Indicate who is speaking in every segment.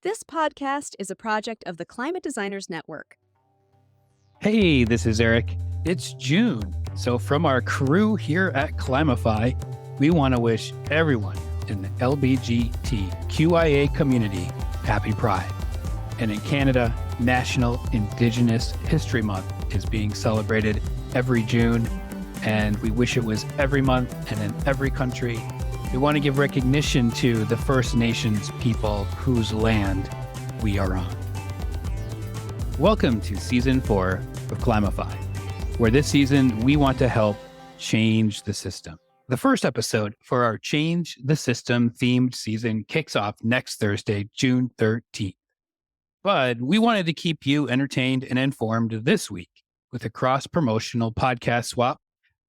Speaker 1: This podcast is a project of the Climate Designers Network.
Speaker 2: Hey, this is Eric. It's June. So from our crew here at Climify, we want to wish everyone in the LGBTQIA community happy Pride. And in Canada, National Indigenous History Month is being celebrated every June. And we wish it was every month and in every country. We want to give recognition to the First Nations people whose land we are on. Welcome to Season 4 of Climify, where this season we want to help change the system. The first episode for our Change the System themed season kicks off next Thursday, June 13th. But we wanted to keep you entertained and informed this week with a cross-promotional podcast swap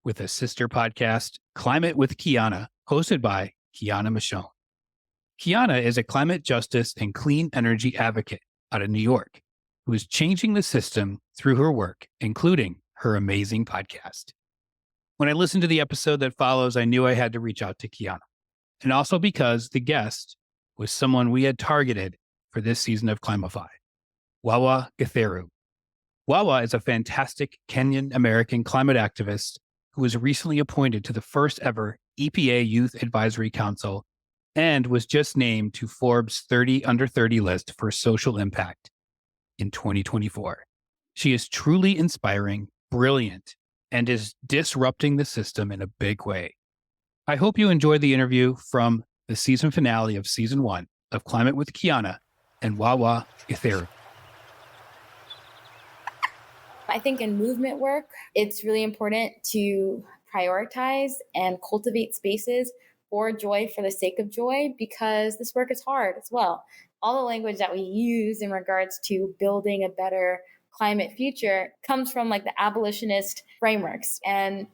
Speaker 2: with a sister podcast, Climate with Kiana, hosted by Kiana Michonne. Kiana is a climate justice and clean energy advocate out of New York who is changing the system through her work, including her amazing podcast. When I listened to the episode that follows, I knew I had to reach out to Kiana, and also because the guest was someone we had targeted for this season of Climify, Wawa Gatheru. Wawa is a fantastic Kenyan-American climate activist who was recently appointed to the first ever EPA Youth Advisory Council and was just named to Forbes 30 Under 30 list for social impact in 2024. She is truly inspiring, brilliant, and is disrupting the system in a big way. I hope you enjoyed the interview from the season finale of Season 1 of Climate with Kiana and Wawa Gatheru.
Speaker 3: I think in movement work, it's really important to prioritize and cultivate spaces for joy for the sake of joy, because this work is hard as well. All the language that we use in regards to building a better climate future comes from like the abolitionist frameworks. And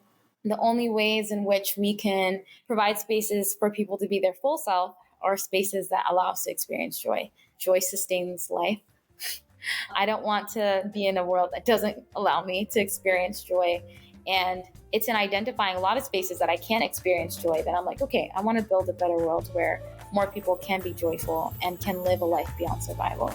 Speaker 3: the only ways in which we can provide spaces for people to be their full self are spaces that allow us to experience joy. Joy sustains life. I don't want to be in a world that doesn't allow me to experience joy. And it's in identifying a lot of spaces that I can't experience joy that I'm like, okay, I want to build a better world where more people can be joyful and can live a life beyond survival.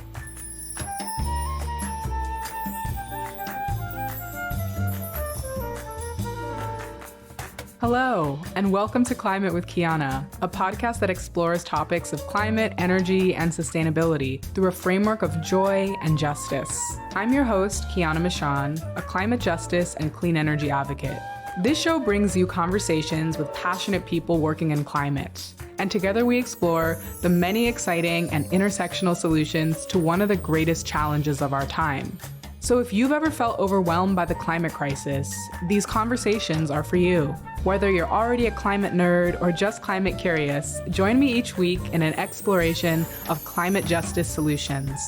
Speaker 4: Hello, and welcome to Climate with Kiana, a podcast that explores topics of climate, energy, and sustainability through a framework of joy and justice. I'm your host, Kiana Michonne, a climate justice and clean energy advocate. This show brings you conversations with passionate people working in climate, and together we explore the many exciting and intersectional solutions to one of the greatest challenges of our time. So if you've ever felt overwhelmed by the climate crisis, these conversations are for you. Whether you're already a climate nerd or just climate curious, join me each week in an exploration of climate justice solutions.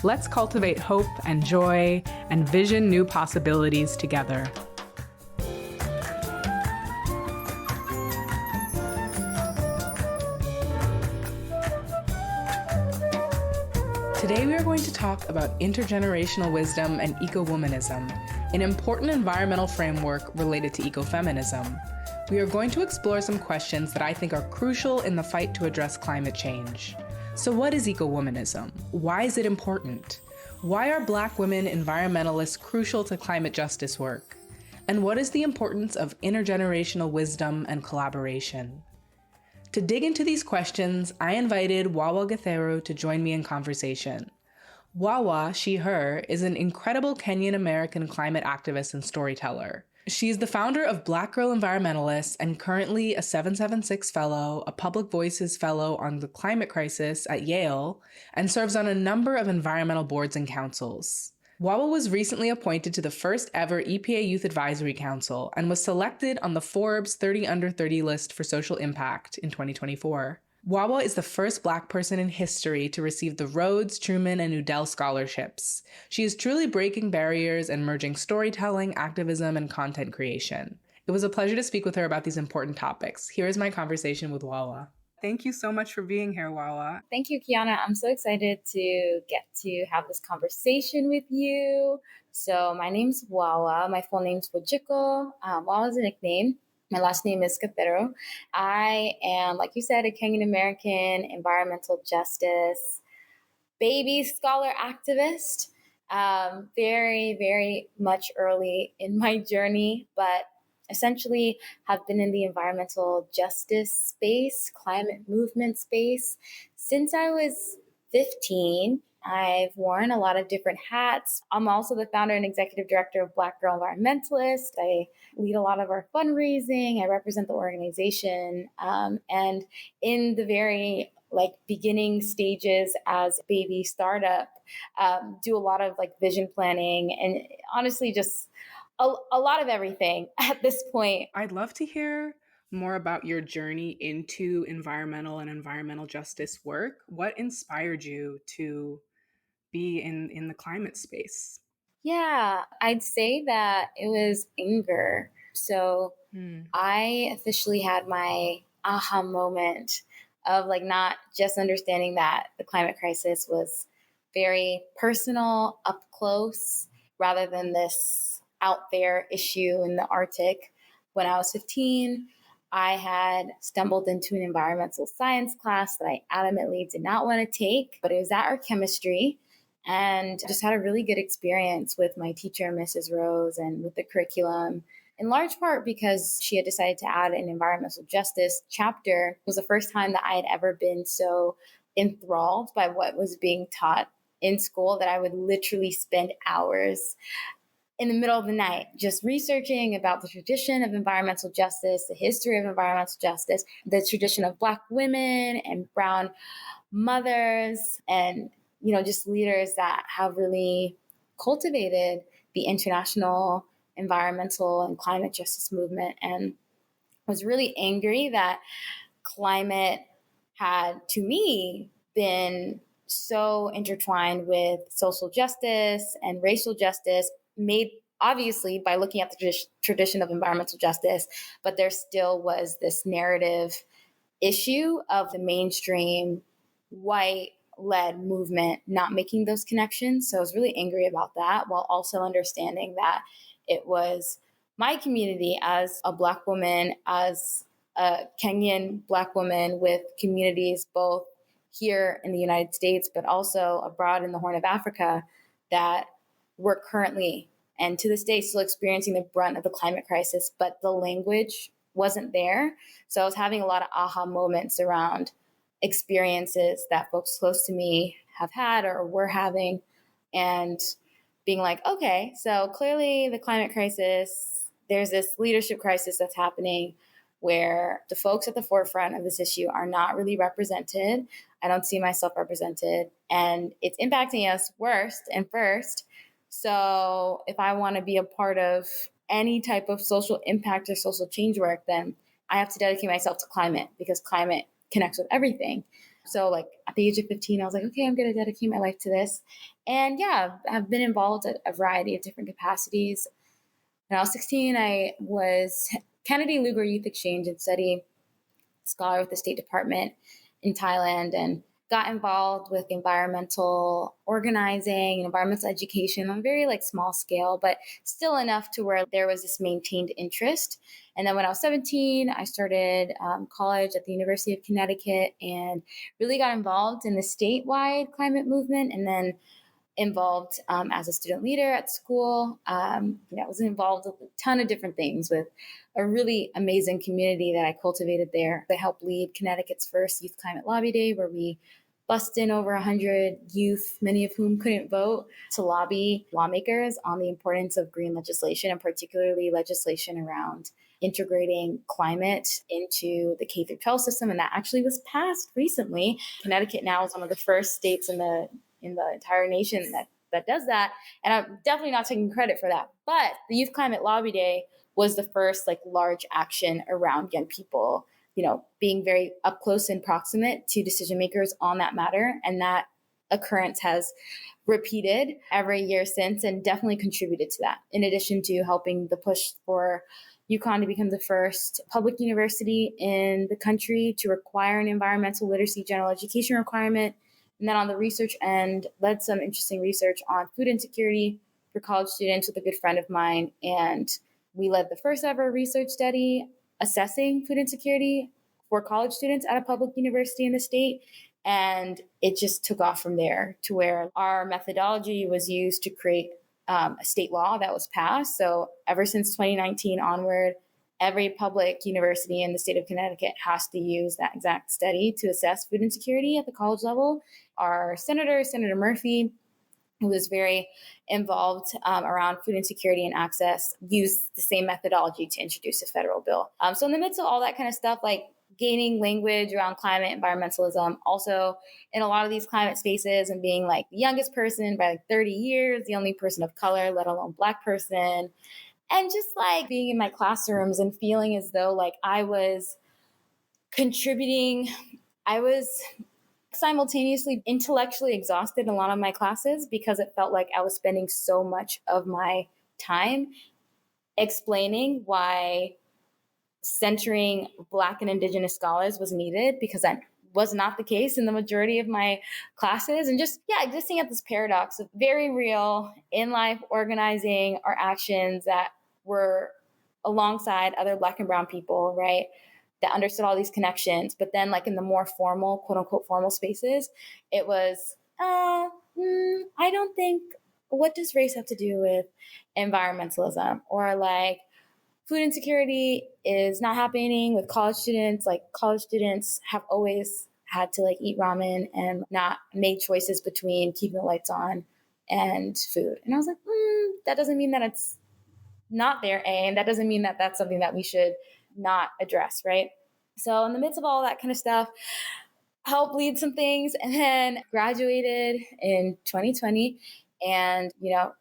Speaker 4: Let's cultivate hope and joy and vision new possibilities together. Today we are going to talk about intergenerational wisdom and eco-womanism, an important environmental framework related to ecofeminism. We are going to explore some questions that I think are crucial in the fight to address climate change. So what is eco-womanism? Why is it important? Why are Black women environmentalists crucial to climate justice work? And what is the importance of intergenerational wisdom and collaboration? To dig into these questions, I invited Wawa Gatheru to join me in conversation. Wawa, she, her, is an incredible Kenyan-American climate activist and storyteller. She is the founder of Black Girl Environmentalists and currently a 776 Fellow, a Public Voices Fellow on the climate crisis at Yale, and serves on a number of environmental boards and councils. Wawa was recently appointed to the first ever EPA Youth Advisory Council and was selected on the Forbes 30 Under 30 list for social impact in 2024. Wawa is the first Black person in history to receive the Rhodes, Truman, and Udell scholarships. She is truly breaking barriers and merging storytelling, activism, and content creation. It was a pleasure to speak with her about these important topics. Here is my conversation with Wawa. Thank you so much for being here, Wawa.
Speaker 3: Thank you, Kiana. I'm so excited to get to have this conversation with you. So my name's Wawa. My full name's Wajiko. Wawa is a nickname. My last name is Gatheru. I am, like you said, a Kenyan American environmental justice baby scholar activist, very, very much early in my journey, but essentially have been in the environmental justice space, climate movement space since I was 15. I've worn a lot of different hats. I'm also the founder and executive director of Black Girl Environmentalist. I lead a lot of our fundraising. I represent the organization. And in the very beginning stages as a baby startup, do a lot of vision planning and honestly just a lot of everything at this point.
Speaker 4: I'd love to hear more about your journey into environmental and environmental justice work. What inspired you to be in the climate space?
Speaker 3: Yeah, I'd say that it was anger. So
Speaker 4: Hmm.
Speaker 3: I officially had my aha moment of not just understanding that the climate crisis was very personal, up close, rather than this out there issue in the Arctic. When I was 15, I had stumbled into an environmental science class that I adamantly did not want to take, but it was at our chemistry, and just had a really good experience with my teacher, Mrs. Rose, and with the curriculum, in large part because she had decided to add an environmental justice chapter. It was the first time that I had ever been so enthralled by what was being taught in school that I would literally spend hours in the middle of the night just researching about the tradition of environmental justice, the history of environmental justice, the tradition of Black women and brown mothers, and just leaders that have really cultivated the international environmental and climate justice movement. And I was really angry that climate had, to me, been so intertwined with social justice and racial justice, made obviously by looking at the tradition of environmental justice, but there still was this narrative issue of the mainstream white led movement not making those connections. So I was really angry about that, while also understanding that it was my community as a Black woman, as a Kenyan Black woman with communities both here in the United States, but also abroad in the Horn of Africa, that were currently and to this day still experiencing the brunt of the climate crisis, but the language wasn't there. So I was having a lot of aha moments around experiences that folks close to me have had or were having, and being like, okay, so clearly the climate crisis, there's this leadership crisis that's happening where the folks at the forefront of this issue are not really represented. I don't see myself represented, and it's impacting us worst and first. So if I want to be a part of any type of social impact or social change work, then I have to dedicate myself to climate, because climate connects with everything. So at the age of 15, I was like, okay, I'm going to dedicate my life to this. And yeah, I've been involved at a variety of different capacities. When I was 16, I was Kennedy Lugar Youth Exchange and Study Scholar with the State Department in Thailand, and got involved with environmental organizing and environmental education on a very small scale, but still enough to where there was this maintained interest. And then when I was 17, I started college at the University of Connecticut and really got involved in the statewide climate movement, and then involved as a student leader at school. I was involved with a ton of different things with a really amazing community that I cultivated there. I helped lead Connecticut's first Youth Climate Lobby Day, where we bussed in over 100 youth, many of whom couldn't vote, to lobby lawmakers on the importance of green legislation, and particularly legislation around integrating climate into the K through 12 system. And that actually was passed recently. Connecticut now is one of the first states in the entire nation that does that. And I'm definitely not taking credit for that. But the Youth Climate Lobby Day was the first large action around young people, being very up close and proximate to decision makers on that matter. And that occurrence has repeated every year since, and definitely contributed to that, in addition to helping the push for UConn to become the first public university in the country to require an environmental literacy general education requirement. And then on the research end, led some interesting research on food insecurity for college students with a good friend of mine. And we led the first ever research study assessing food insecurity for college students at a public university in the state. And it just took off from there to where our methodology was used to create a state law that was passed. So ever since 2019 onward, every public university in the state of Connecticut has to use that exact study to assess food insecurity at the college level. Our senator, Senator Murphy, who was very involved around food insecurity and access, used the same methodology to introduce a federal bill. So in the midst of all that kind of stuff, like gaining language around climate environmentalism, also in a lot of these climate spaces, and being like the youngest person by like 30 years, the only person of color, let alone Black person, and just like being in my classrooms and feeling as though like I was contributing, I was simultaneously intellectually exhausted in a lot of my classes because it felt like I was spending so much of my time explaining why centering Black and Indigenous scholars was needed, because that was not the case in the majority of my classes. And just, yeah, existing at this paradox of very real in life organizing our actions that were alongside other Black and brown people, right? That understood all these connections. But then, like in the more formal, quote unquote, formal spaces, it was, I don't think, what does race have to do with environmentalism? Or like, food insecurity is not happening with college students. Like, college students have always had to like eat ramen and not make choices between keeping the lights on and food. And I was like, that doesn't mean that it's not there, and that doesn't mean that that's something that we should not address, right? So in the midst of all that kind of stuff, helped lead some things, and then graduated in 2020, and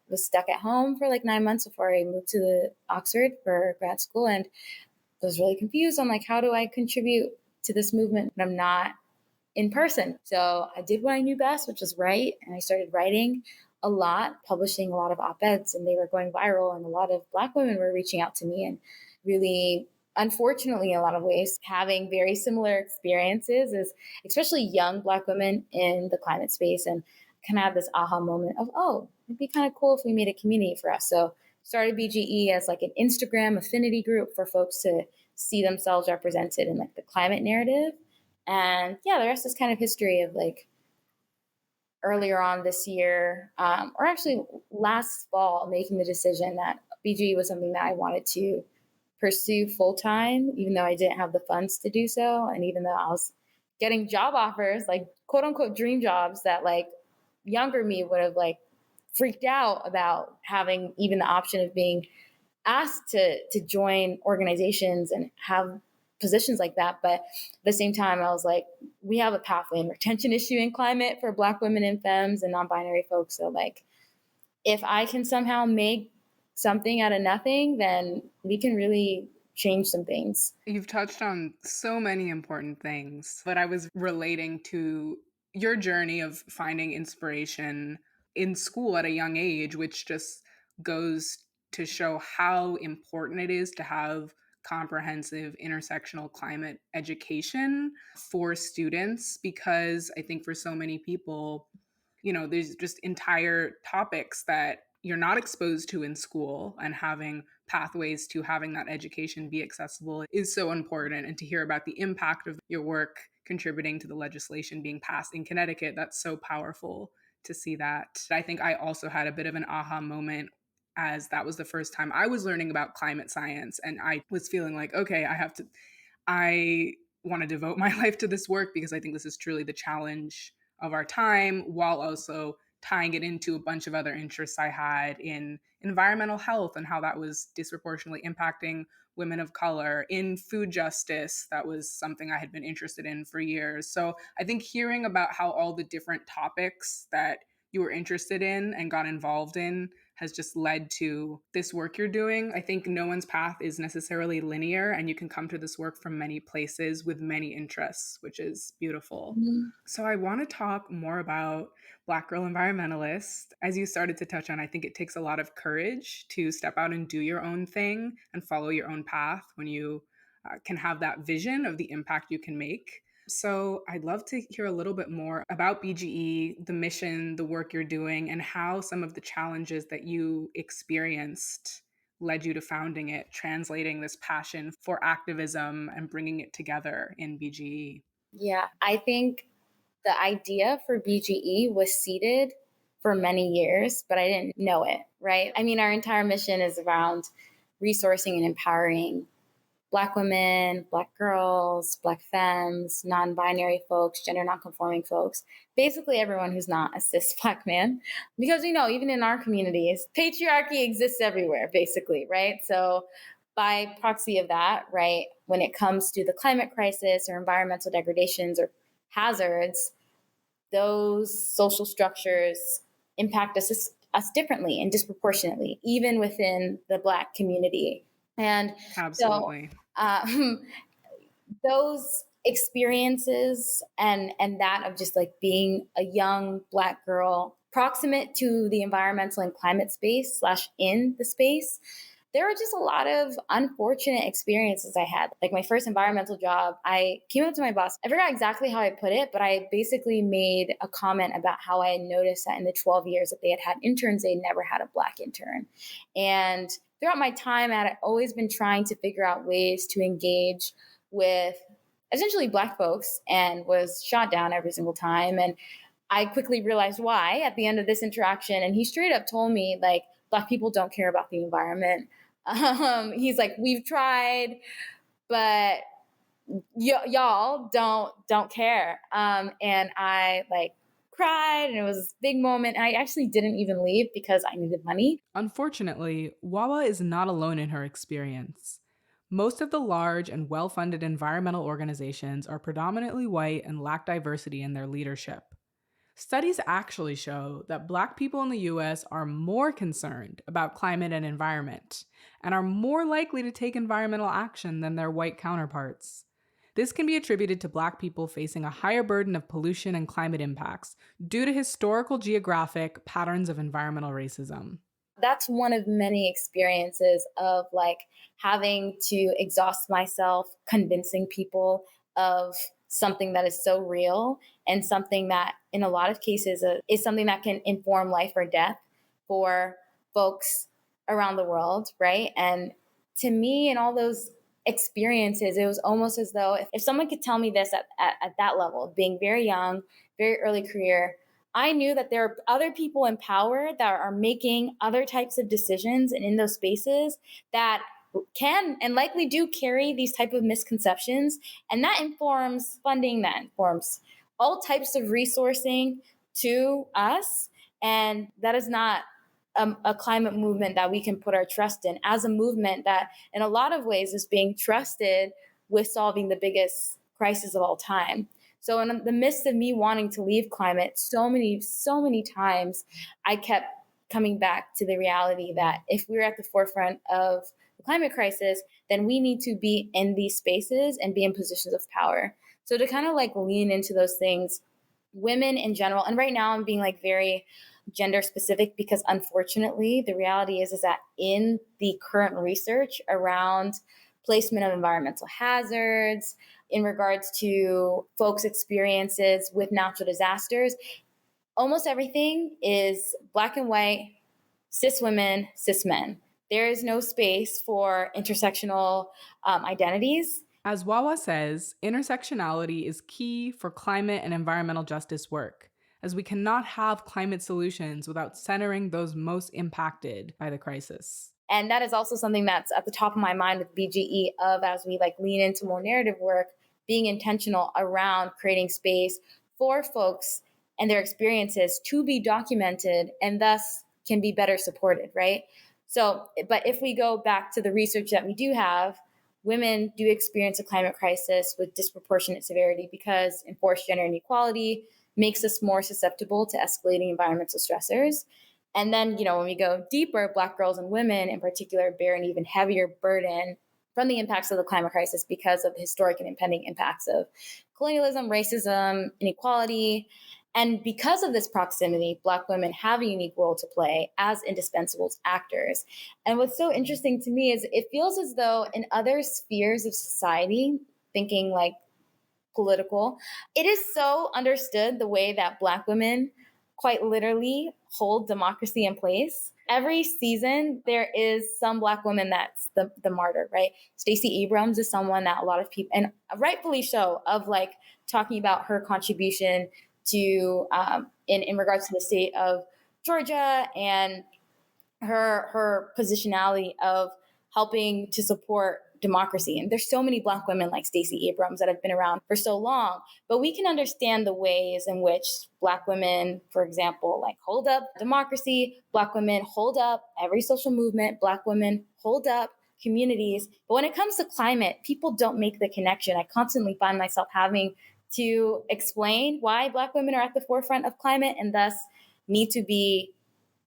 Speaker 3: was stuck at home for like 9 months before I moved to Oxford for grad school, and was really confused on like, how do I contribute to this movement when I'm not in person? So I did what I knew best, which was write, and I started writing a lot, publishing a lot of op-eds, and they were going viral, and a lot of Black women were reaching out to me, and really, unfortunately, in a lot of ways, having very similar experiences as especially young Black women in the climate space, and kind of have this aha moment of, oh, it'd be kind of cool if we made a community for us. So started BGE as like an Instagram affinity group for folks to see themselves represented in like the climate narrative. And yeah, the rest is kind of history of like earlier on this year, or actually last fall, making the decision that BGE was something that I wanted to pursue full time, even though I didn't have the funds to do so. And even though I was getting job offers, like quote unquote dream jobs that like younger me would have like freaked out about having even the option of being asked to join organizations and have positions like that. But at the same time, I was like, we have a pathway and retention issue in climate for Black women and femmes and non-binary folks. So like, if I can somehow make something out of nothing, then we can really change some things.
Speaker 4: You've touched on so many important things, but I was relating to your journey of finding inspiration in school at a young age, which just goes to show how important it is to have comprehensive intersectional climate education for students, because I think for so many people, there's just entire topics that you're not exposed to in school, and having pathways to having that education be accessible is so important. And to hear about the impact of your work contributing to the legislation being passed in Connecticut, that's so powerful to see that. I think I also had a bit of an aha moment, as that was the first time I was learning about climate science, and I was feeling like, okay, I want to devote my life to this work, because I think this is truly the challenge of our time, while also tying it into a bunch of other interests I had in environmental health and how that was disproportionately impacting women of color, in food justice. That was something I had been interested in for years. So I think hearing about how all the different topics that you were interested in and got involved in has just led to this work you're doing. I think no one's path is necessarily linear, and you can come to this work from many places with many interests, which is beautiful. Mm-hmm. So I want to talk more about Black Girl Environmentalist. As you started to touch on, I think it takes a lot of courage to step out and do your own thing and follow your own path when you can have that vision of the impact you can make. So I'd love to hear a little bit more about BGE, the mission, the work you're doing, and how some of the challenges that you experienced led you to founding it, translating this passion for activism and bringing it together in BGE.
Speaker 3: Yeah, I think the idea for BGE was seeded for many years, but I didn't know it, right? I mean, our entire mission is around resourcing and empowering Black women, Black girls, Black femmes, non-binary folks, gender non-conforming folks, basically everyone who's not a cis Black man. Because, even in our communities, patriarchy exists everywhere, basically, right? So by proxy of that, right, when it comes to the climate crisis or environmental degradations or hazards, those social structures impact us differently and disproportionately, even within the Black community. And
Speaker 4: Absolutely.
Speaker 3: so those experiences and that of just like being a young Black girl proximate to the environmental and climate space / in the space, there were just a lot of unfortunate experiences I had. Like my first environmental job, I came up to my boss. I forgot exactly how I put it, but I basically made a comment about how I had noticed that in the 12 years that they had interns, they never had a Black intern. And throughout my time, I had always been trying to figure out ways to engage with essentially Black folks and was shot down every single time. And I quickly realized why at the end of this interaction. And he straight up told me, like, Black people don't care about the environment. He's like, we've tried, but y'all don't care. And I cried, and it was this big moment. And I actually didn't even leave because I needed money.
Speaker 4: Unfortunately, Wawa is not alone in her experience. Most of the large and well-funded environmental organizations are predominantly white and lack diversity in their leadership. Studies actually show that Black people in the US are more concerned about climate and environment and are more likely to take environmental action than their white counterparts. This can be attributed to Black people facing a higher burden of pollution and climate impacts due to historical geographic patterns of environmental racism.
Speaker 3: That's one of many experiences of having to exhaust myself, convincing people of something that is so real and something that in a lot of cases is something that can inform life or death for folks around the world, right? And to me, in all those experiences, it was almost as though if someone could tell me this at that level, being very young, very early career, I knew that there are other people in power that are making other types of decisions and in those spaces that can and likely do carry these type of misconceptions. And that informs funding, that informs all types of resourcing to us. And that is not a climate movement that we can put our trust in as a movement that in a lot of ways is being trusted with solving the biggest crisis of all time. So in the midst of me wanting to leave climate so many times, I kept coming back to the reality that if we're at the forefront of the climate crisis, then we need to be in these spaces and be in positions of power. So to kind of lean into those things, women in general, and right now I'm being very gender specific because unfortunately the reality is that in the current research around placement of environmental hazards, in regards to folks' experiences with natural disasters, almost everything is Black and white, cis women, cis men. There is no space for intersectional identities.
Speaker 4: As Wawa says, intersectionality is key for climate and environmental justice work, as we cannot have climate solutions without centering those most impacted by the crisis.
Speaker 3: And that is also something that's at the top of my mind with BGE of as we lean into more narrative work, being intentional around creating space for folks and their experiences to be documented and thus can be better supported, right? So, but if we go back to the research that we do have, women do experience a climate crisis with disproportionate severity because enforced gender inequality makes us more susceptible to escalating environmental stressors. And then, when we go deeper, Black girls and women in particular bear an even heavier burden from the impacts of the climate crisis because of the historic and impending impacts of colonialism, racism, inequality. And because of this proximity, Black women have a unique role to play as indispensable actors. And what's so interesting to me is it feels as though in other spheres of society, thinking political, it is so understood the way that Black women quite literally hold democracy in place. Every season, there is some Black woman that's the martyr, right? Stacey Abrams is someone that a lot of people, and rightfully so, of talking about her contribution to in regards to the state of Georgia and her positionality of helping to support democracy. And there's so many Black women like Stacey Abrams that have been around for so long, but we can understand the ways in which Black women, for example, like hold up democracy, Black women hold up every social movement, Black women hold up communities. But when it comes to climate, people don't make the connection. I constantly find myself having to explain why Black women are at the forefront of climate and thus need to be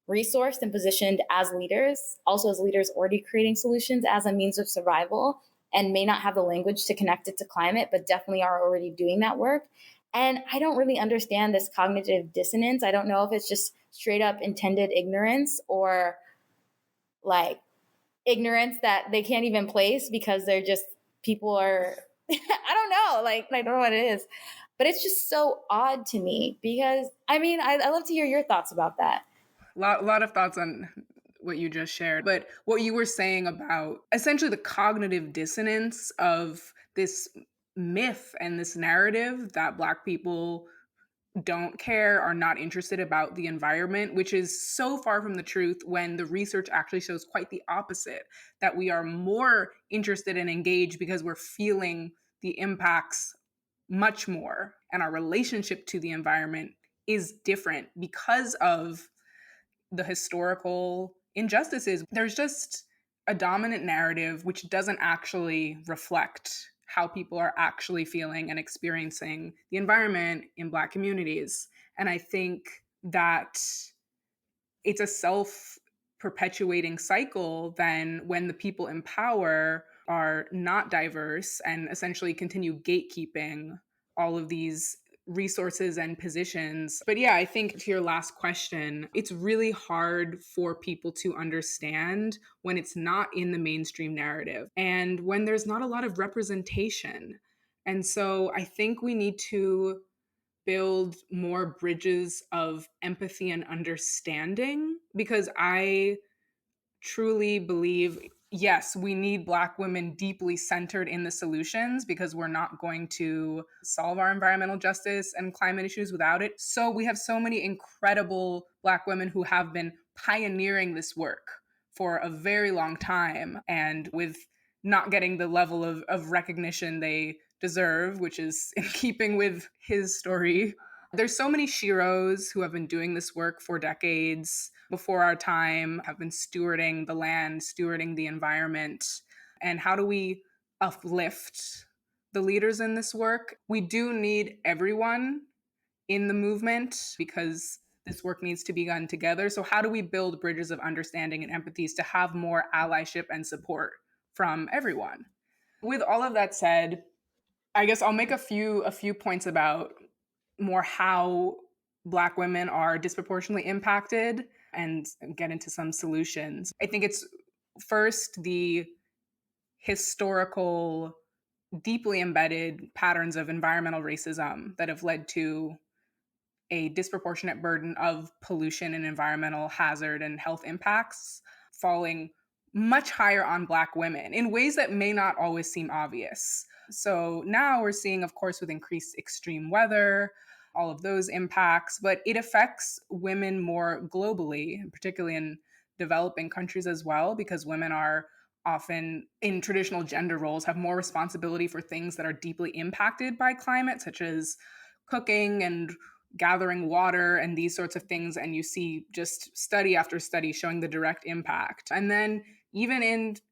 Speaker 3: resourced and positioned as leaders, also as leaders already creating solutions as a means of survival, and may not have the language to connect it to climate, but definitely are already doing that work. And I don't really understand this cognitive dissonance. I don't know if it's just straight up intended ignorance or like ignorance that they can't even place because they're just people are, I don't know, like I don't know what it is. But it's just so odd to me because I love to hear your thoughts about that.
Speaker 4: Lot of thoughts on what you just shared. But what you were saying about essentially the cognitive dissonance of this myth and this narrative that Black people don't care, are not interested about the environment, which is so far from the truth when the research actually shows quite the opposite, that we are more interested and engaged because we're feeling the impacts much more. And our relationship to the environment is different because of the historical injustices. There's just a dominant narrative which doesn't actually reflect how people are actually feeling and experiencing the environment in Black communities. And I think that it's a self-perpetuating cycle then when the people in power are not diverse and essentially continue gatekeeping all of these resources and positions. But yeah, I think to your last question, it's really hard for people to understand when it's not in the mainstream narrative and when there's not a lot of representation. And so I think we need to build more bridges of empathy and understanding because I truly believe, yes, we need Black women deeply centered in the solutions because we're not going to solve our environmental justice and climate issues without it. So we have so many incredible Black women who have been pioneering this work for a very long time and with not getting the level of recognition they deserve, which is in keeping with his story. There's so many sheroes who have been doing this work for decades before our time, have been stewarding the land, stewarding the environment. And how do we uplift the leaders in this work? We do need everyone in the movement because this work needs to be done together. So how do we build bridges of understanding and empathies to have more allyship and support from everyone? With all of that said, I guess I'll make a few points about more how Black women are disproportionately impacted and get into some solutions. I think it's first the historical, deeply embedded patterns of environmental racism that have led to a disproportionate burden of pollution and environmental hazard and health impacts falling much higher on Black women in ways that may not always seem obvious. So now we're seeing, of course, with increased extreme weather, all of those impacts, but it affects women more globally, particularly in developing countries as well, because women are often in traditional gender roles, have more responsibility for things that are deeply impacted by climate, such as cooking and gathering water and these sorts of things. And you see just study after study showing the direct impact. And then even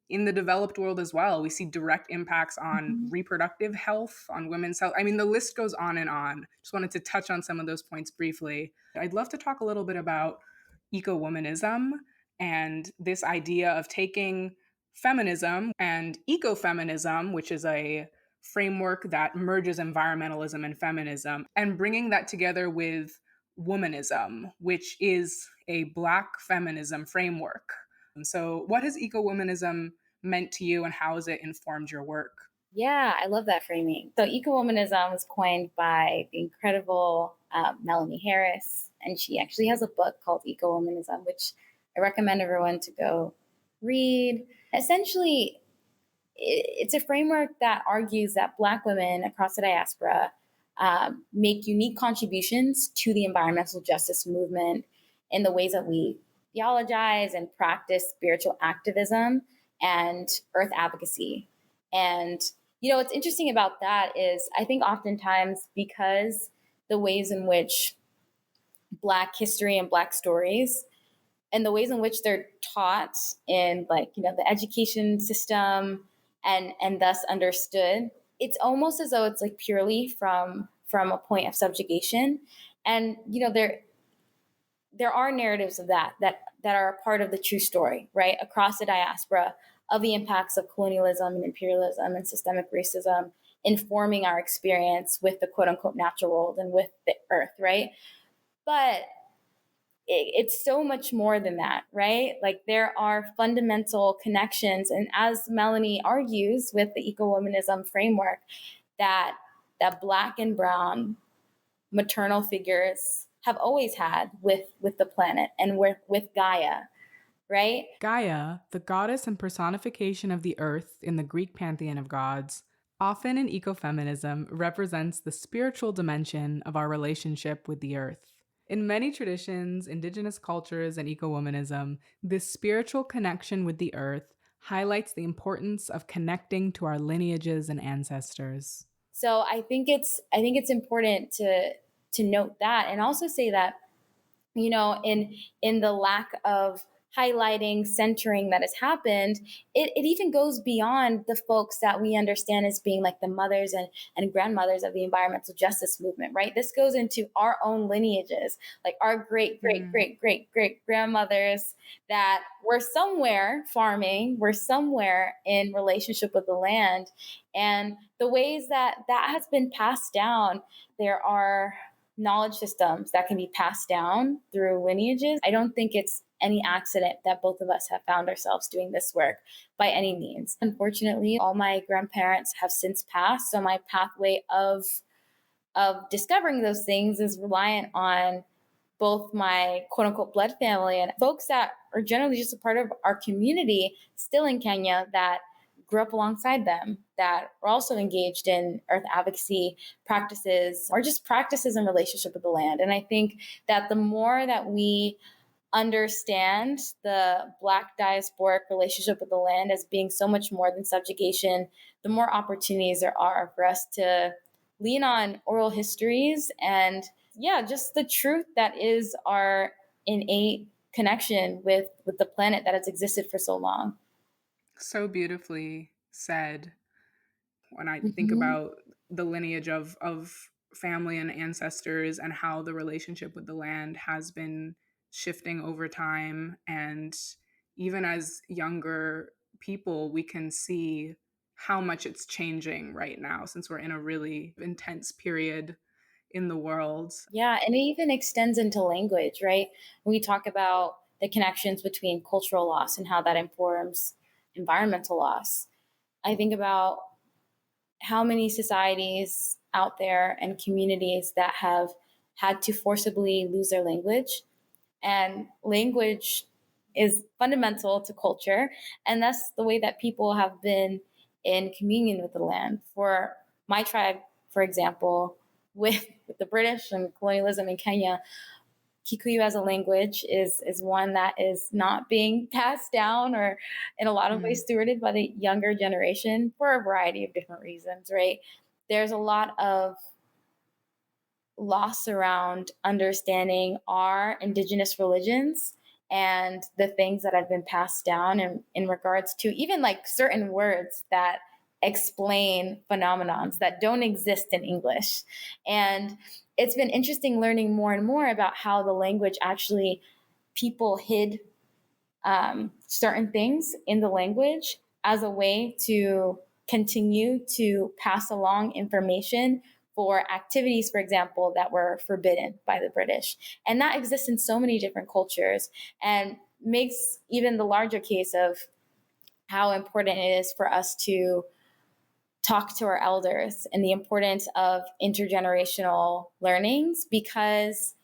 Speaker 4: in the developed world as well, we see direct impacts on reproductive health, on women's health. I mean, the list goes on and on. Just wanted to touch on some of those points briefly. I'd love to talk a little bit about eco-womanism and this idea of taking feminism and ecofeminism, which is a framework that merges environmentalism and feminism, and bringing that together with womanism, which is a Black feminism framework. So what has eco-womanism meant to you and how has it informed your work?
Speaker 3: Yeah, I love that framing. So eco-womanism was coined by the incredible Melanie Harris, and she actually has a book called Eco-Womanism, which I recommend everyone to go read. Essentially, it's a framework that argues that Black women across the diaspora make unique contributions to the environmental justice movement in the ways that we theologize and practice spiritual activism and earth advocacy. And, what's interesting about that is I think oftentimes because the ways in which Black history and Black stories and the ways in which they're taught in the education system and thus understood, it's almost as though it's like purely from a point of subjugation. And there are narratives of that are a part of the true story, right, across the diaspora, of the impacts of colonialism and imperialism and systemic racism informing our experience with the quote unquote natural world and with the earth, right? But it's so much more than that, right? Like there are fundamental connections. And as Melanie argues with the eco-womanism framework, that Black and Brown maternal figures have always had with the planet and with Gaia, right?
Speaker 4: Gaia, the goddess and personification of the earth in the Greek pantheon of gods, often in ecofeminism represents the spiritual dimension of our relationship with the earth. In many traditions, indigenous cultures, and eco-womanism, this spiritual connection with the earth highlights the importance of connecting to our lineages and ancestors.
Speaker 3: So I think it's important to note that, and also say that, in the lack of highlighting, centering that has happened, it even goes beyond the folks that we understand as being like the mothers and grandmothers of the environmental justice movement, right? This goes into our own lineages, like our great grandmothers that were somewhere farming, were somewhere in relationship with the land, and the ways that has been passed down. There are knowledge systems that can be passed down through lineages. I don't think it's any accident that both of us have found ourselves doing this work by any means. Unfortunately, all my grandparents have since passed, so my pathway of discovering those things is reliant on both my quote unquote blood family and folks that are generally just a part of our community still in Kenya that grew up alongside them, that were also engaged in earth advocacy practices or just practices in relationship with the land. And I think that the more that we understand the Black diasporic relationship with the land as being so much more than subjugation, the more opportunities there are for us to lean on oral histories and, just the truth that is our innate connection with the planet that has existed for so long.
Speaker 4: So beautifully said. When I think
Speaker 3: Mm-hmm.
Speaker 4: about the lineage of family and ancestors and how the relationship with the land has been shifting over time, and even as younger people, we can see how much it's changing right now since we're in a really intense period in the world.
Speaker 3: Yeah, and it even extends into language, right? When we talk about the connections between cultural loss and how that informs environmental loss, I think about how many societies out there and communities that have had to forcibly lose their language. And language is fundamental to culture. And that's the way that people have been in communion with the land. For my tribe, for example, with the British and colonialism in Kenya, Kikuyu as a language is one that is not being passed down or in a lot of ways stewarded by the younger generation for a variety of different reasons, right? There's a lot of loss around understanding our indigenous religions and the things that have been passed down in regards to even like certain words that explain phenomenons that don't exist in English. And it's been interesting learning more and more about how the language actually, people hid certain things in the language as a way to continue to pass along information for activities, for example, that were forbidden by the British. And that exists in so many different cultures and makes even the larger case of how important it is for us to talk to our elders and the importance of intergenerational learnings, because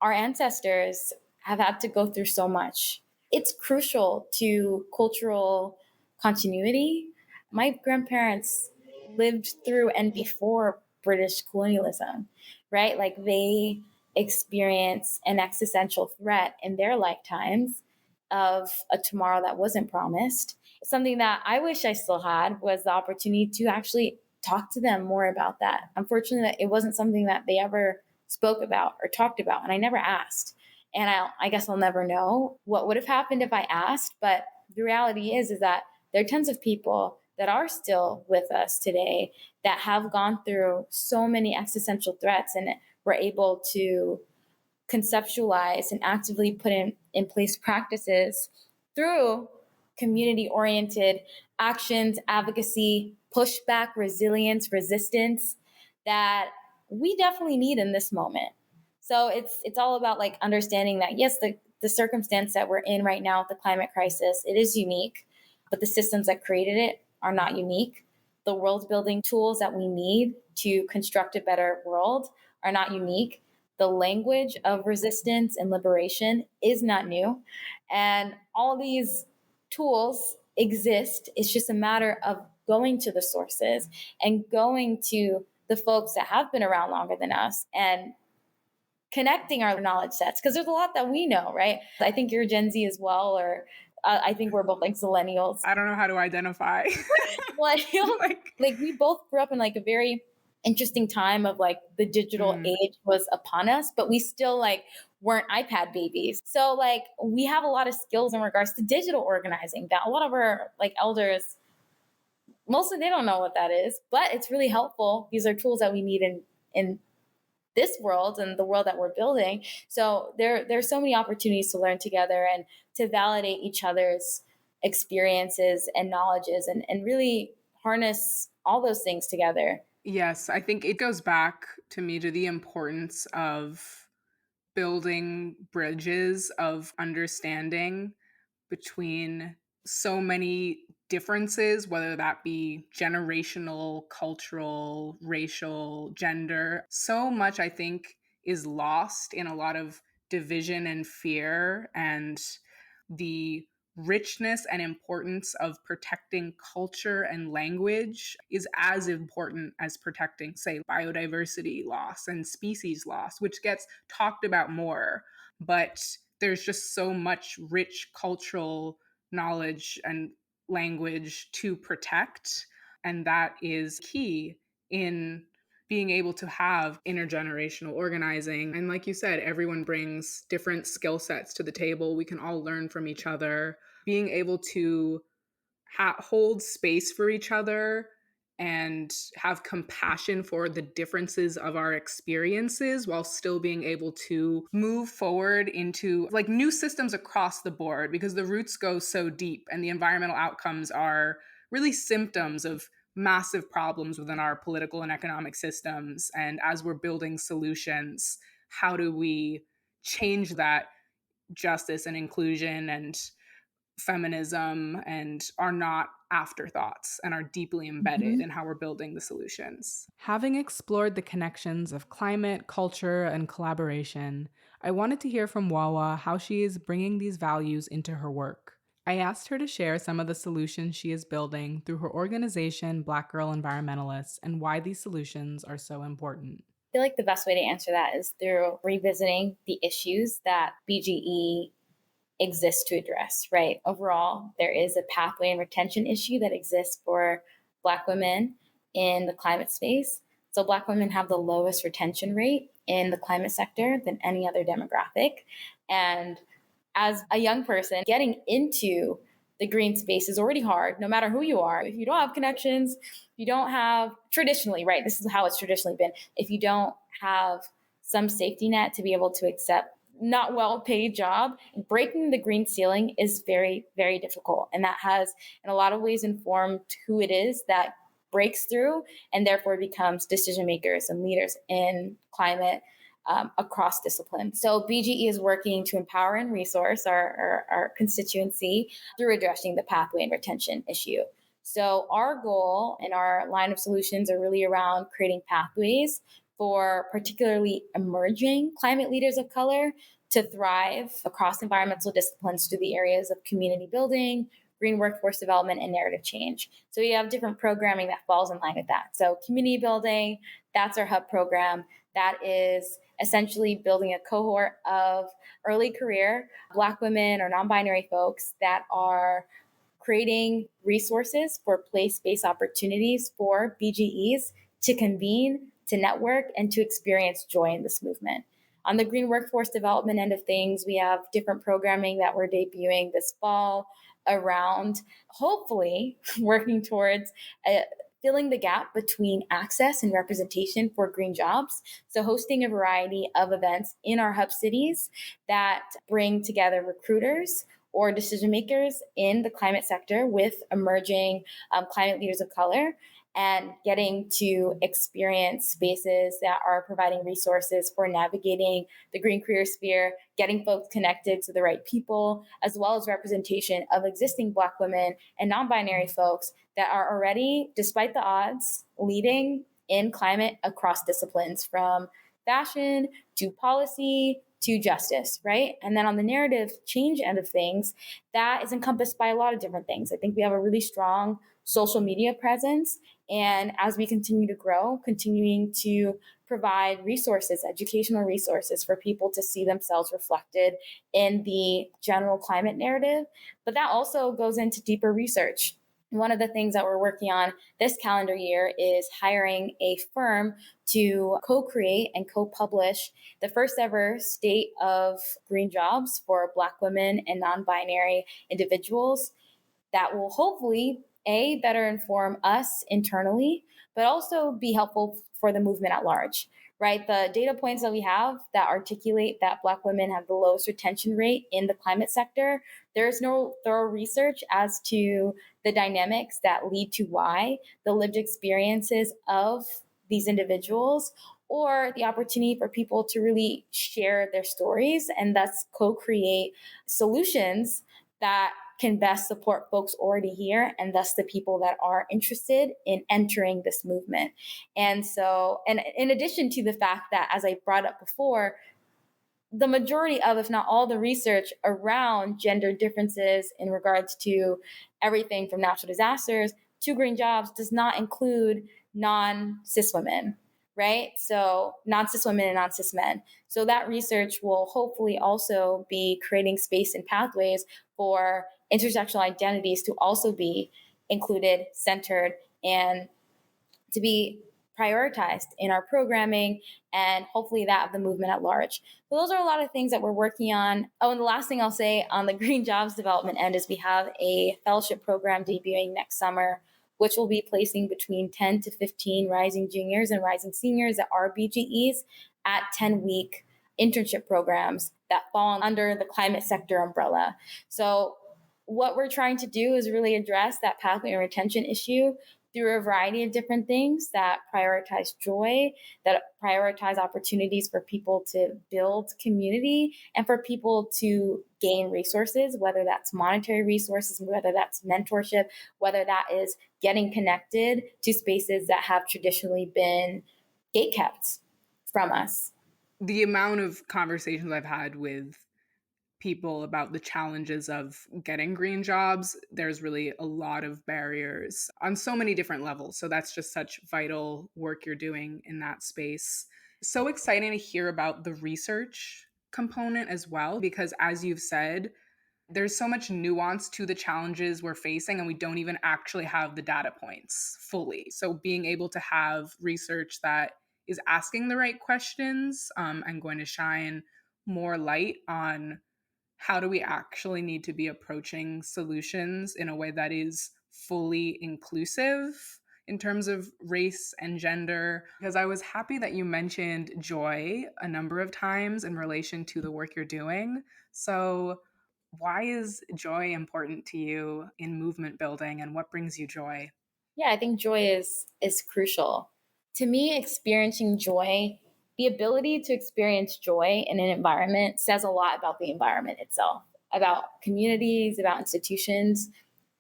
Speaker 3: our ancestors have had to go through so much. It's crucial to cultural continuity. My grandparents lived through and before British colonialism, right? Like they experience an existential threat in their lifetimes of a tomorrow that wasn't promised. Something that I wish I still had was the opportunity to actually talk to them more about that. Unfortunately, it wasn't something that they ever spoke about or talked about, and I never asked. And I guess I'll never know what would have happened if I asked. But the reality is that there are tons of people that are still with us today that have gone through so many existential threats and were able to conceptualize and actively put in place practices through community oriented actions, advocacy, pushback, resilience, resistance that we definitely need in this moment. So it's all about like understanding that yes, the circumstance that we're in right now with the climate crisis, it is unique, but the systems that created it are not unique. The world building tools that we need to construct a better world are not unique. The language of resistance and liberation is not new. And all these tools exist. It's just a matter of going to the sources and going to the folks that have been around longer than us and connecting our knowledge sets, because there's a lot that we know, right? I think you're Gen Z as well, or I think we're both like Zillennials.
Speaker 4: I don't know how to identify.
Speaker 3: like we both grew up in like a very interesting time of like the digital age was upon us, but we still like weren't iPad babies. So like we have a lot of skills in regards to digital organizing that a lot of our like elders, mostly they don't know what that is, but it's really helpful. These are tools that we need in this world and the world that we're building. So there's so many opportunities to learn together and to validate each other's experiences and knowledges and really harness all those things together.
Speaker 4: Yes, I think it goes back to me to the importance of building bridges of understanding between so many differences, whether that be generational, cultural, racial, gender. So much, I think, is lost in a lot of division and fear, and the richness and importance of protecting culture and language is as important as protecting, say, biodiversity loss and species loss, which gets talked about more. But there's just so much rich cultural knowledge and language to protect. And that is key in being able to have intergenerational organizing. And like you said, everyone brings different skill sets to the table. We can all learn from each other. Being able to hold space for each other and have compassion for the differences of our experiences while still being able to move forward into like new systems across the board, because the roots go so deep and the environmental outcomes are really symptoms of massive problems within our political and economic systems. And as we're building solutions, how do we change that justice and inclusion and feminism and are not afterthoughts and are deeply embedded in how we're building the solutions. Having explored the connections of climate, culture, and collaboration, I wanted to hear from Wawa how she is bringing these values into her work. I asked her to share some of the solutions she is building through her organization, Black Girl Environmentalists, and why these solutions are so important.
Speaker 3: I feel like the best way to answer that is through revisiting the issues that BGE exists to address, right? Overall, there is a pathway and retention issue that exists for Black women in the climate space. So Black women have the lowest retention rate in the climate sector than any other demographic. And as a young person, getting into the green space is already hard, no matter who you are. If you don't have connections, you don't have traditionally, right? This is how it's traditionally been. If you don't have some safety net to be able to accept not well-paid job, breaking the green ceiling is very, very difficult. And that has, in a lot of ways, informed who it is that breaks through and therefore becomes decision makers and leaders in climate across disciplines. So BGE is working to empower and resource our constituency through addressing the pathway and retention issue. So our goal and our line of solutions are really around creating pathways for particularly emerging climate leaders of color to thrive across environmental disciplines through the areas of community building, green workforce development, and narrative change. So you have different programming that falls in line with that. So community building, that's our hub program. That is essentially building a cohort of early career Black women or non-binary folks that are creating resources for place-based opportunities for BGEs to convene, to network, and to experience joy in this movement. On the green workforce development end of things, we have different programming that we're debuting this fall around hopefully working towards filling the gap between access and representation for green jobs. So hosting a variety of events in our hub cities that bring together recruiters or decision makers in the climate sector with emerging climate leaders of color, and getting to experience spaces that are providing resources for navigating the green career sphere, getting folks connected to the right people, as well as representation of existing Black women and non-binary folks that are already, despite the odds, leading in climate across disciplines, from fashion to policy to justice, right? And then on the narrative change end of things, that is encompassed by a lot of different things. I think we have a really strong social media presence. And as we continue to grow, continuing to provide resources, educational resources for people to see themselves reflected in the general climate narrative. But that also goes into deeper research. One of the things that we're working on this calendar year is hiring a firm to co-create and co-publish the first ever state of green jobs for Black women and non-binary individuals that will hopefully better inform us internally, but also be helpful for the movement at large, right? The data points that we have that articulate that Black women have the lowest retention rate in the climate sector, there's no thorough research as to the dynamics that lead to why, the lived experiences of these individuals, or the opportunity for people to really share their stories and thus co-create solutions that can best support folks already here, and thus the people that are interested in entering this movement. And so, and in addition to the fact that, as I brought up before, the majority of, if not all, the research around gender differences in regards to everything from natural disasters to green jobs does not include non-cis women, right? So non-cis women and non-cis men. So that research will hopefully also be creating space and pathways for intersectional identities to also be included, centered, and to be prioritized in our programming, and hopefully that of the movement at large. So those are a lot of things that we're working on. Oh, and the last thing I'll say on the green jobs development end is we have a fellowship program debuting next summer, which will be placing between 10 to 15 rising juniors and rising seniors that are BGEs at 10-week internship programs that fall under the climate sector umbrella. So what we're trying to do is really address that pathway and retention issue through a variety of different things that prioritize joy, that prioritize opportunities for people to build community and for people to gain resources, whether that's monetary resources, whether that's mentorship, whether that is getting connected to spaces that have traditionally been gatekept from us.
Speaker 4: The amount of conversations I've had with people about the challenges of getting green jobs, there's really a lot of barriers on so many different levels. So that's just such vital work you're doing in that space. So exciting to hear about the research component as well, because as you've said, there's so much nuance to the challenges we're facing, and we don't even actually have the data points fully. So being able to have research that is asking the right questions and going to shine more light on how do we actually need to be approaching solutions in a way that is fully inclusive in terms of race and gender? Because I was happy that you mentioned joy a number of times in relation to the work you're doing. So why is joy important to you in movement building, and what brings you joy?
Speaker 3: Yeah, I think joy is crucial. To me, experiencing joy, the ability to experience joy in an environment says a lot about the environment itself, about communities, about institutions.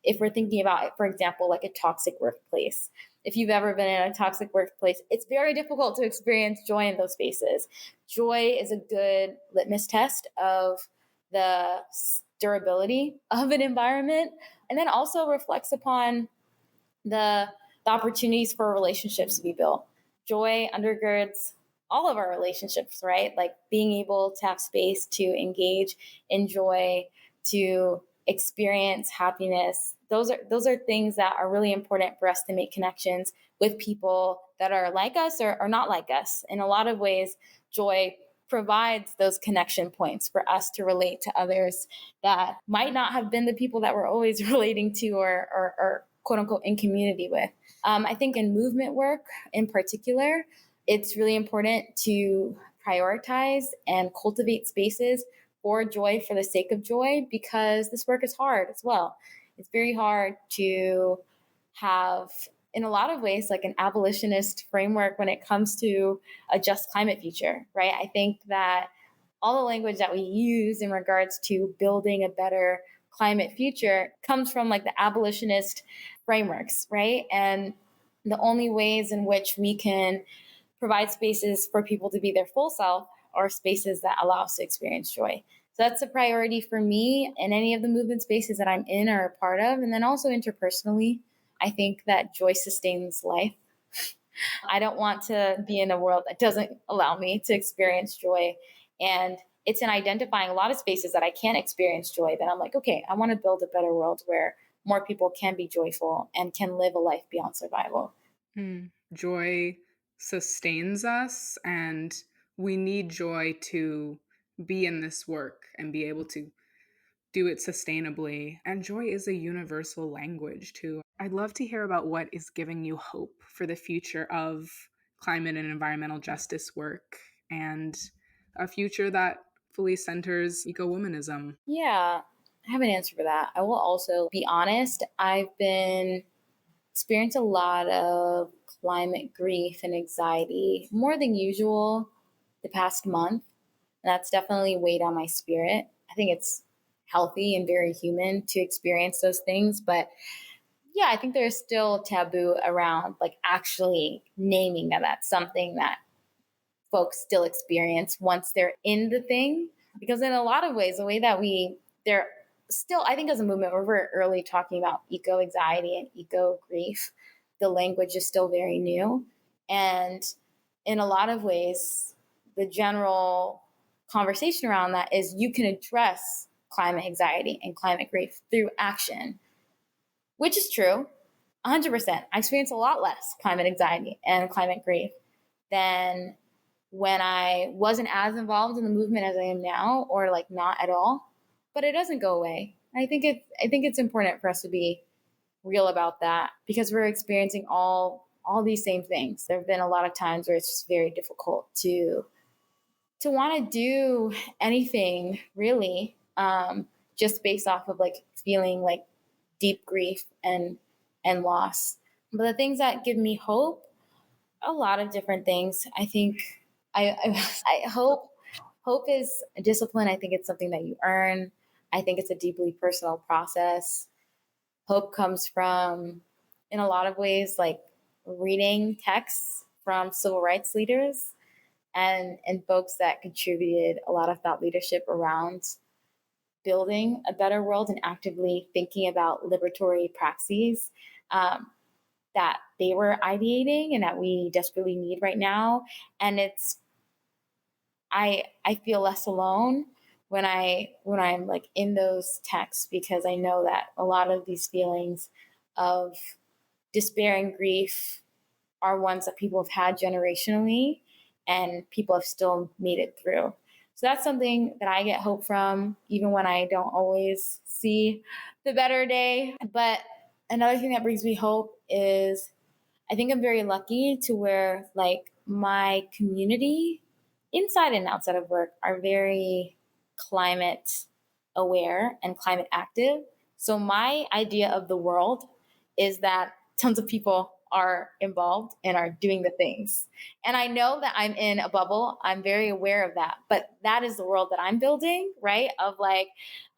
Speaker 3: If we're thinking about, for example, like a toxic workplace, if you've ever been in a toxic workplace, it's very difficult to experience joy in those spaces. Joy is a good litmus test of the durability of an environment, and then also reflects upon the opportunities for relationships to be built. Joy undergirds all of our relationships, right? Like being able to have space to engage in joy, to experience happiness. Those are things that are really important for us to make connections with people that are like us or not like us. In a lot of ways, joy provides those connection points for us to relate to others that might not have been the people that we're always relating to or quote unquote in community with. I think in movement work in particular, it's really important to prioritize and cultivate spaces for joy for the sake of joy, because this work is hard as well. It's very hard to have, in a lot of ways, like an abolitionist framework when it comes to a just climate future, right? I think that all the language that we use in regards to building a better climate future comes from like the abolitionist frameworks, right? And the only ways in which we can provide spaces for people to be their full self are spaces that allow us to experience joy. So that's a priority for me in any of the movement spaces that I'm in or a part of. And then also interpersonally, I think that joy sustains life. I don't want to be in a world that doesn't allow me to experience joy. And it's in identifying a lot of spaces that I can't experience joy that I'm like, okay, I want to build a better world where more people can be joyful and can live a life beyond survival.
Speaker 4: Joy sustains us, and we need joy to be in this work and be able to do it sustainably. And joy is a universal language too. I'd love to hear about what is giving you hope for the future of climate and environmental justice work, and a future that fully centers eco-womanism.
Speaker 3: Yeah, I have an answer for that. I will also be honest. I've been experiencing a lot of climate grief and anxiety more than usual the past month. And that's definitely weighed on my spirit. I think it's healthy and very human to experience those things. But yeah, I think there's still taboo around like actually naming that that's something that folks still experience once they're in the thing. Because in a lot of ways, the way that they're still, I think as a movement, we're very early talking about eco anxiety and eco grief. The language is still very new. And in a lot of ways, the general conversation around that is you can address climate anxiety and climate grief through action, which is true. 100%. I experience a lot less climate anxiety and climate grief than when I wasn't as involved in the movement as I am now, or like not at all. But it doesn't go away. I think it's important for us to be real about that, because we're experiencing all these same things. There have been a lot of times where it's just very difficult to want to do anything really, just based off of like feeling like deep grief and loss. But the things that give me hope, a lot of different things. I think I hope is a discipline. I think it's something that you earn. I think it's a deeply personal process. Hope comes from, in a lot of ways, like reading texts from civil rights leaders and folks that contributed a lot of thought leadership around building a better world and actively thinking about liberatory praxis that they were ideating and that we desperately need right now. And I feel less alone when I'm like in those texts, because I know that a lot of these feelings of despair and grief are ones that people have had generationally, and people have still made it through. So that's something that I get hope from, even when I don't always see the better day. But another thing that brings me hope is I think I'm very lucky to where like my community inside and outside of work are very climate aware and climate active. So my idea of the world is that tons of people are involved and are doing the things. And I know that I'm in a bubble. I'm very aware of that. But that is the world that I'm building, right? Of like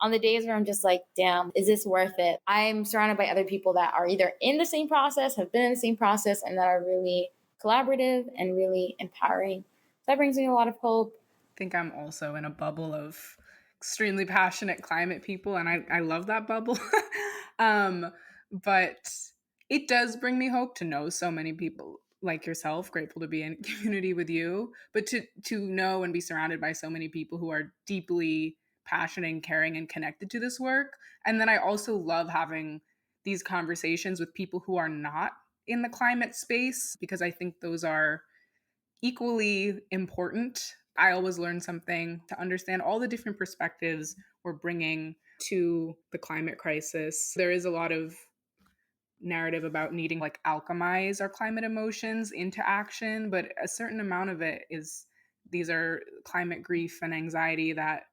Speaker 3: on the days where I'm just like, damn, is this worth it? I'm surrounded by other people that are either in the same process, have been in the same process, and that are really collaborative and really empowering. So that brings me a lot of hope.
Speaker 4: I think I'm also in a bubble of extremely passionate climate people, and I love that bubble. But it does bring me hope to know so many people like yourself, grateful to be in community with you, but to know and be surrounded by so many people who are deeply passionate and caring and connected to this work. And then I also love having these conversations with people who are not in the climate space, because I think those are equally important. I always learn something to understand all the different perspectives we're bringing to the climate crisis. There is a lot of narrative about needing like alchemize our climate emotions into action, but a certain amount of it is these are climate grief and anxiety that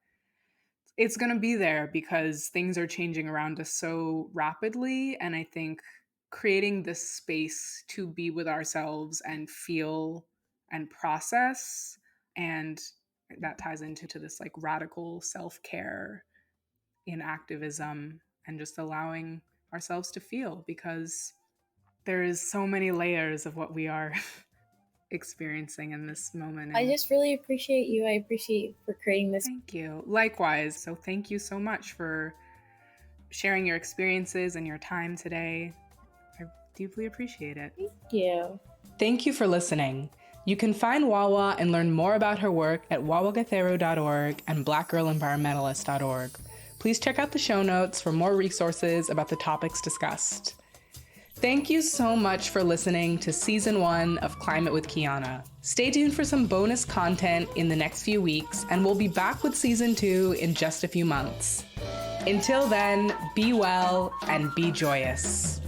Speaker 4: it's going to be there because things are changing around us so rapidly. And I think creating this space to be with ourselves and feel and process, and that ties into this like radical self-care in activism and just allowing ourselves to feel, because there is so many layers of what we are experiencing in this moment.
Speaker 3: I just really appreciate you. I appreciate you for creating this.
Speaker 4: Thank you. Likewise. So thank you so much for sharing your experiences and your time today. I deeply appreciate it.
Speaker 3: Thank you.
Speaker 4: Thank you for listening. You can find Wawa and learn more about her work at wawagatheru.org and blackgirlenvironmentalist.org. Please check out the show notes for more resources about the topics discussed. Thank you so much for listening to Season 1 of Climate with Kiana. Stay tuned for some bonus content in the next few weeks, and we'll be back with Season 2 in just a few months. Until then, be well and be joyous.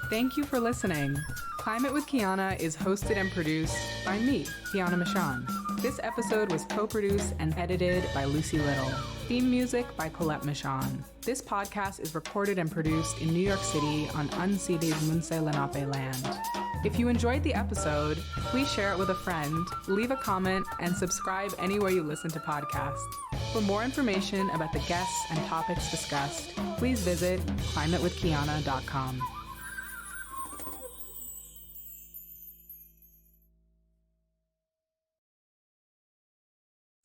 Speaker 4: Thank you for listening. Climate with Kiana is hosted and produced by me, Kiana Michon. This episode was co-produced and edited by Lucy Little. Theme music by Colette Michon. This podcast is recorded and produced in New York City on unceded Munsee Lenape land. If you enjoyed the episode, please share it with a friend, leave a comment, and subscribe anywhere you listen to podcasts. For more information about the guests and topics discussed, please visit climatewithkiana.com.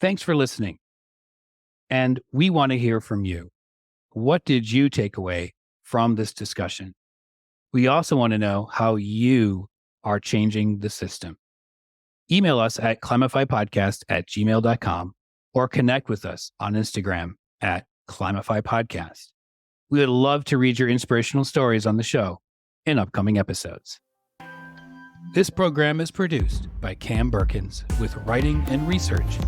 Speaker 2: Thanks for listening. And we want to hear from you. What did you take away from this discussion? We also want to know how you are changing the system. Email us at climifypodcast@gmail.com or connect with us on Instagram at climifypodcast. We would love to read your inspirational stories on the show in upcoming episodes. This program is produced by Cam Berkins with writing and research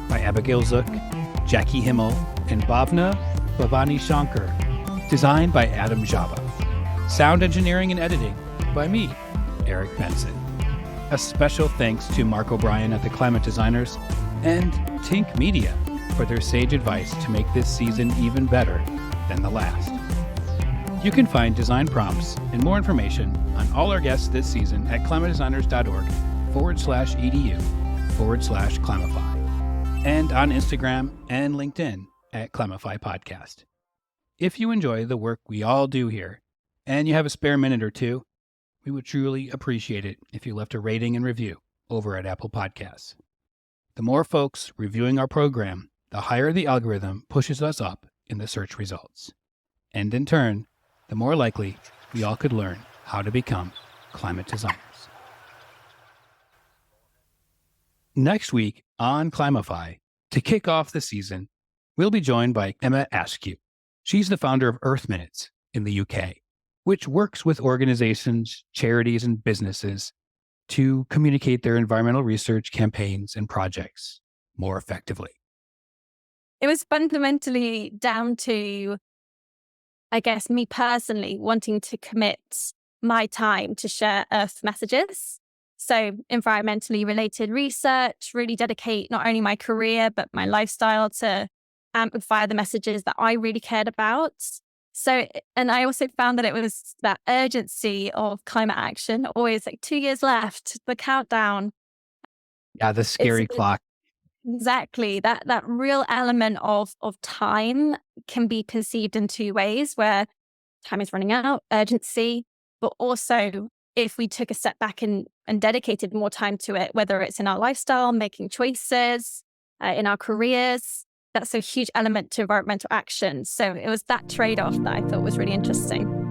Speaker 2: by Abigail Zook, Jackie Himmel, and Bhavna Bhavani Shankar. Designed by Adam Java. Sound engineering and editing by me, Eric Benson. A special thanks to Mark O'Brien at the Climate Designers and Tink Media for their sage advice to make this season even better than the last. You can find design prompts and more information on all our guests this season at climatedesigners.org/edu/Climify. And on Instagram and LinkedIn at Climify Podcast. If you enjoy the work we all do here, and you have a spare minute or two, we would truly appreciate it if you left a rating and review over at Apple Podcasts. The more folks reviewing our program, the higher the algorithm pushes us up in the search results. And in turn, the more likely we all could learn how to become climate designers. Next week on Climify, to kick off the season, we'll be joined by Emma Askew. She's the founder of Earth Minutes in the UK, which works with organizations, charities, and businesses to communicate their environmental research campaigns and projects more effectively.
Speaker 1: It was fundamentally down to, I guess, me personally wanting to commit my time to share Earth messages. So environmentally related research, really dedicate not only my career, but my lifestyle to amplify the messages that I really cared about. So, and I also found that it was that urgency of climate action, always like 2 years left, the countdown.
Speaker 2: Yeah, the scary clock.
Speaker 1: Exactly. That real element of time can be perceived in two ways, where time is running out, urgency, but also if we took a step back and dedicated more time to it, whether it's in our lifestyle, making choices, in our careers. That's a huge element to environmental action. So it was that trade-off that I thought was really interesting.